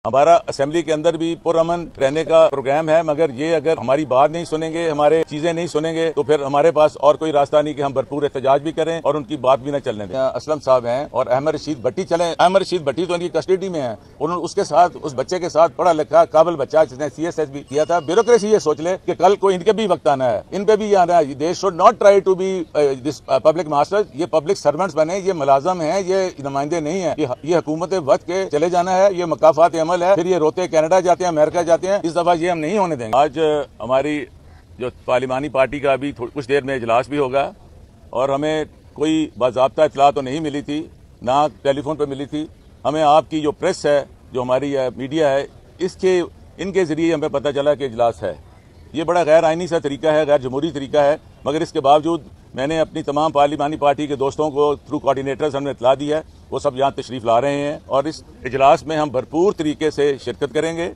हमारा असेंबली के अंदर भी पुरअमन रहने का प्रोग्राम है, मगर ये अगर हमारी बात नहीं सुनेंगे, हमारे चीजें नहीं सुनेंगे, तो फिर हमारे पास और कोई रास्ता नहीं कि हम भरपूर एहतजाज भी करें और उनकी बात भी न चलने दें। असलम साहब हैं और अहमद रशीद भट्टी चले। अहमद रशीद भट्टी तो उनकी कस्टडी में है। उन्होंने उसके साथ, उस बच्चे के साथ पढ़ा लिखा काबिल बच्चा जिसने CSS भी किया था। ब्यूरोक्रेसी ये सोच ले कि कल को इनके भी वक्त आना है, इन पे भी आना है। They should not try to be this public masters. ये पब्लिक सर्वेंट्स बने, ये मुलाजम है, ये नुमाइंदे नहीं है। ये हुकूमत वक्त के चले जाना है, ये मकाफात अमल है। फिर ये रोते कनाडा जाते हैं, अमेरिका जाते हैं। इस दफा ये हम नहीं होने देंगे। आज हमारी जो पार्लिमानी पार्टी का अभी कुछ देर में इजलास भी होगा और हमें कोई बाज़ाब्ता इत्तला तो नहीं मिली थी, ना टेलीफोन पर मिली थी। हमें आपकी जो प्रेस है, जो हमारी मीडिया है, इनके जरिए हमें पता चला कि इजलास है। ये बड़ा गैर आइनी सा तरीका है, गैर जमहूरी तरीका है, मगर इसके बावजूद मैंने अपनी तमाम पार्लिमानी पार्टी के दोस्तों को थ्रू कोऑर्डिनेटर्स हमने इत्तला दी है। वो सब यहाँ तशरीफ ला रहे हैं और इस इजलास में हम भरपूर तरीके से शिरकत करेंगे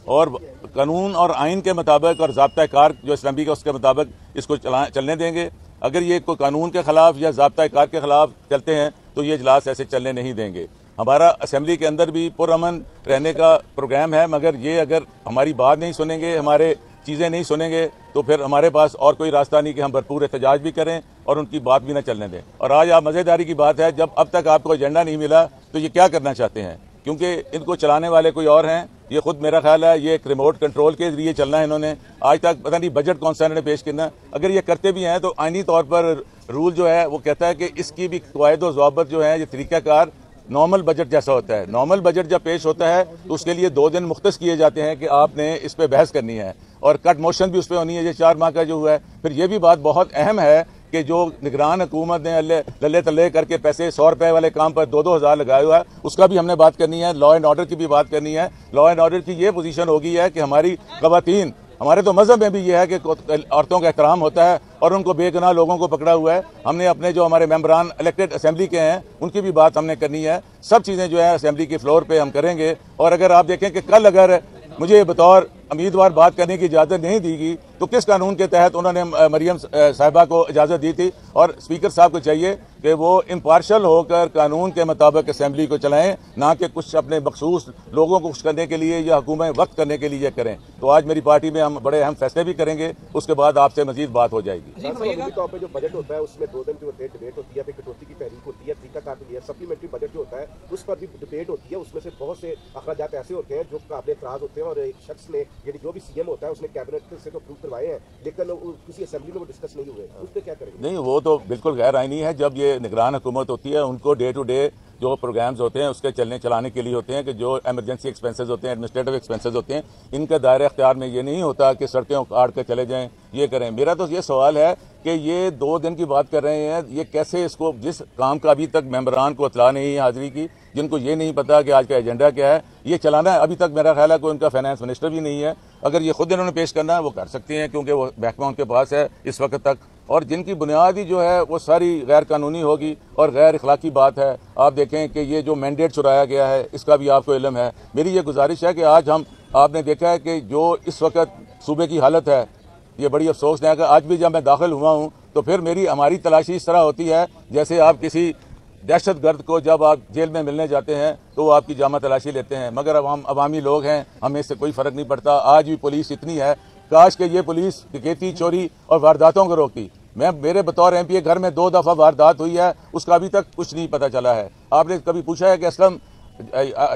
और कानून और आइन के मुताबिक और ज़ाब्ता कार जो असेंबली का उसके मुताबिक इसको चलने देंगे। अगर ये कोई कानून के खिलाफ या ज़ाब्ता कार के खिलाफ चलते हैं तो ये इजलास ऐसे चलने नहीं देंगे। हमारा असेंबली के अंदर भी पुरअमन रहने का प्रोग्राम है, मगर ये अगर हमारी बात नहीं सुनेंगे, हमारे चीज़ें नहीं सुनेंगे, तो फिर हमारे पास और कोई रास्ता नहीं कि हम भरपूर एहतजाज भी करें और उनकी बात भी न चलने दें। और आज आप मज़ेदारी की बात है, जब अब तक आपको एजेंडा नहीं मिला तो ये क्या करना चाहते हैं, क्योंकि इनको चलाने वाले कोई और हैं। ये खुद मेरा ख्याल है ये एक रिमोट कंट्रोल के जरिए चलना है इन्होंने। आज तक पता नहीं बजट कौन सा इन्होंने पेश करना। अगर ये करते भी हैं तो आइनी तौर पर रूल जो है वो कहता है कि इसकी भी क़वायद व ज़वाबित जो है, ये तरीक़ाकार नॉर्मल बजट जैसा होता है। नॉर्मल बजट जब पेश होता है तो उसके लिए 2 दिन मुख्तस किए जाते हैं कि आपने इस पर बहस करनी है और कट मोशन भी उस पर होनी है। ये 4 माह का जो हुआ है। फिर ये भी बात बहुत अहम है कि जो निगरान हुकूमत ने लल्ले तल्ले करके पैसे 100 रुपए वाले काम पर 2-2 हज़ार लगाया हुआ है, उसका भी हमने बात करनी है। लॉ एंड ऑर्डर की भी बात करनी है। लॉ एंड ऑर्डर की ये पोजीशन होगी है कि हमारी ख़वातीन, हमारे तो मजहब में भी ये है कि औरतों का एहतराम होता है और उनको बेगुनाह लोगों को पकड़ा हुआ है। हमने अपने जो हमारे मेंबरान इलेक्टेड असेंबली के हैं उनकी भी बात हमने करनी है। सब चीज़ें जो है असेंबली के फ्लोर पे हम करेंगे। और अगर आप देखें कि कल अगर मुझे बतौर उम्मीदवार बात करने की इजाज़त नहीं दी गई तो किस कानून के तहत उन्होंने मरियम साहिबा को इजाज़त दी थी। और स्पीकर साहब को चाहिए कि वो इम्पार्शल होकर कानून के मुताबिक असेंबली को चलाएं, ना कि कुछ अपने मखसूस लोगों को खुश करने के लिए या हुकूमत वक्त करने के लिए करें। तो आज मेरी पार्टी में हम बड़े अहम फैसले भी करेंगे, उसके बाद आपसे मजीद बात हो जाएगी। तौर पे जो बजट होता है उसमें 2 दिन जो डिबेट होती है, फिर कटौती की तहरीक होती है, तरीकाकार होती है, सप्लीमेंट्री बजट जो होता है उस पर भी डिबेट होती है। उसमें से बहुत से अखराजात ऐसे होते हैं जो काबिल एतराज़ होते हैं और एक शख्स ने, यानी जो भी CM होता है, उसने कैबिनेट से तो अप्रूव करवाए हैं, लेकिन किसी असेंबली में वो डिस्कस नहीं हुए। उस पर क्या करेंगे? नहीं, वो तो बिल्कुल गैर आइनी है। जब ये निगरान हुकूमत होती है, उनको डे टू डे जो प्रोग्राम्स होते हैं उसके चलाने के लिए होते हैं कि जो एमरजेंसी एक्सपेंसेस होते हैं, एडमिनिस्ट्रेटिव एक्सपेंसेस होते हैं, इनका दायरा इख्तियार में ये नहीं होता कि सड़कें उखाड़ कर चले जाएं, ये करें। मेरा तो ये सवाल है कि ये 2 दिन की बात कर रहे हैं, ये कैसे इसको, जिस काम का अभी तक मेंबरान को इत्तला नहीं है हाजिरी की, जिनको ये नहीं पता कि आज का एजेंडा क्या है, ये चलाना है। अभी तक मेरा ख्याल है कोई उनका फाइनेंस मिनिस्टर भी नहीं है। अगर ये खुद इन्होंने पेश करना है वो कर सकते हैं, क्योंकि वो महकमा उनके पास है इस वक्त तक, और जिनकी बुनियादी जो है वो सारी गैर कानूनी होगी और गैर इखलाकी बात है। आप देखें कि ये जो मैंडेट चुराया गया है इसका भी आपको इल्म है। मेरी ये गुजारिश है कि आज आपने देखा है कि जो इस वक्त सूबे की हालत है, ये बड़ी अफसोसनाक है। आज भी जब मैं दाखिल हुआ हूँ तो फिर हमारी तलाशी इस तरह होती है जैसे आप किसी दहशतगर्द को जब आप जेल में मिलने जाते हैं तो वो आपकी जामा तलाशी लेते हैं, मगर अब हम अवामी लोग हैं, हमें इससे कोई फर्क नहीं पड़ता। आज भी पुलिस इतनी है, काश कि ये पुलिस डकैती, चोरी और वारदातों को रोकती। मेरे बतौर MP घर में 2 दफ़ा वारदात हुई है, उसका अभी तक कुछ नहीं पता चला है। आपने कभी पूछा है कि असलम,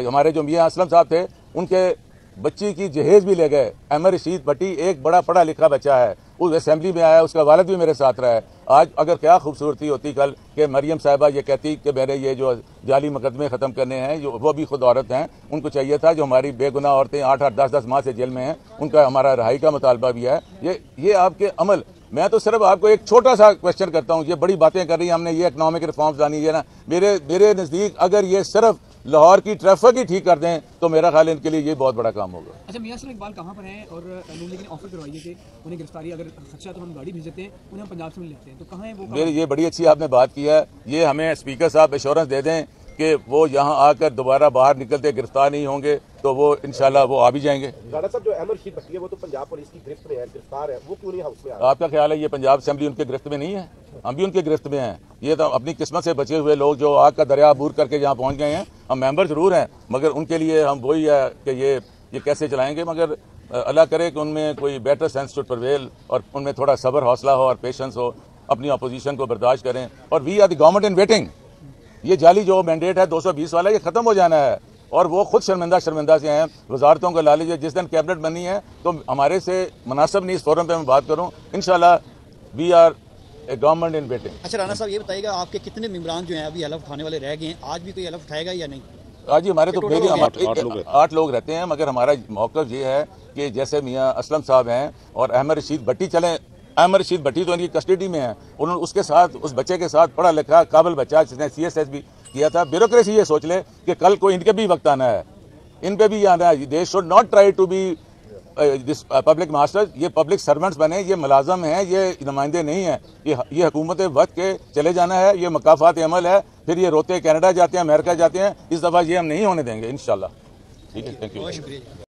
हमारे जो मियाँ असलम साहब थे, उनके बच्ची की जहेज भी ले गए। अहमद रशीद भट्टी एक बड़ा पढ़ा लिखा बच्चा है, उस असेंबली में आया, उसका वालिद भी मेरे साथ रहा है। आज अगर क्या खूबसूरती होती कल कि मरियम साहिबा ये कहती कि मेरे ये जो जाली मुकदमे ख़त्म करने हैं, जो वो भी खुद औरत हैं, उनको चाहिए था, जो हमारी बेगुनाह औरतें 8-8, 10-10 माह से जेल में हैं, उनका हमारा रहाई का मुतालबा भी है। ये आपके अमल, मैं तो सिर्फ आपको एक छोटा सा क्वेश्चन करता हूँ। ये बड़ी बातें कर रही है, हमने ये इकनॉमिक रिफॉर्म्स लानी है ना, मेरे नज़दीक अगर ये सिर्फ लाहौर की ट्रैफिक ही ठीक कर दें तो मेरा ख्याल इनके लिए ये बहुत बड़ा काम होगा। अच्छा मियां साहब, इकबाल कहाँ पर हैं और लेकिन ऑफर करवाइए कि उन्हें गिरफ्तारी, अगर खर्चा तो हम गाड़ी भेज देते हैं, उन्हें हम पंजाब से मिल लेते हैं, तो कहाँ है वो? मेरी ये बड़ी अच्छी आपने बात की है। ये हमें स्पीकर साहब एश्योरेंस दे दें कि वो यहाँ आकर दोबारा बाहर निकलते गिरफ्तार नहीं होंगे, तो वो इंशाल्लाह वो आ भी जाएंगे। राणा साहब, जो अहमद रशीद भट्टी है वो तो पंजाब पुलिस की गिरफ्त में है, गिरफ्तार है, वो क्यों नहीं हाउस में आ रहा? आपका ख्याल है ये पंजाब असेंबली उनके गिरफ्त में नहीं है? हम भी उनके गिरफ्त में हैं। ये तो अपनी किस्मत से बचे हुए लोग जो आग का दरिया अबूर करके यहाँ पहुँच गए हैं। हम मेंबर जरूर हैं, मगर उनके लिए हम वही है कि ये कैसे चलाएंगे, मगर अल्लाह करे कि उनमें कोई बेटर सेंस टू प्रवेल और उनमें थोड़ा सब्र हौसला हो और पेशेंस हो, अपनी अपोजिशन को बर्दाश्त करें। और we are the government in waiting. ये जाली जो मैंडेट है 220 वाला, ये खत्म हो जाना है और वो खुद शर्मिंदा से हैं। वजारतों को ला लीजिए, जिस दिन कैबिनेट बनी है तो हमारे से मुनासिब नहीं इस फोरम पे मैं बात करूं। इंशाल्लाह we are a government in waiting. अच्छा राना साहब, ये बताइएगा आपके कितने मेंबरान जो हैं अभी हलफ उठाने वाले रह गए हैं? आज भी कोई हलफ उठाएगा या नहीं? आज हमारे तो 8 लोग रहते हैं, मगर हमारा मौक़िफ़ ये है कि जैसे मियाँ असलम साहब हैं और अहमद रशीद भट्टी चलें। अहमद रशीद भट्टी तो इनकी कस्टडी में है, उन्होंने उसके साथ उस बच्चे के साथ पढ़ा लिखा काबिल बच्चा जिसने CSS भी किया था। ब्यूरोक्रेसी ये सोच ले कि कल को इनके भी वक्त आना है, इन पे भी आना है। They should not try to be this public masters. ये पब्लिक सर्वेंट्स बने, ये मुलाजम हैं, ये नुमाइंदे नहीं हैं। ये हुकूमत वक्त के चले जाना है, ये मकाफात अमल है। फिर ये रोते कनाडा जाते हैं, अमेरिका जाते हैं। इस दफ़ा ये हम नहीं होने देंगे इंशाल्लाह। ठीक है, थैंक यू।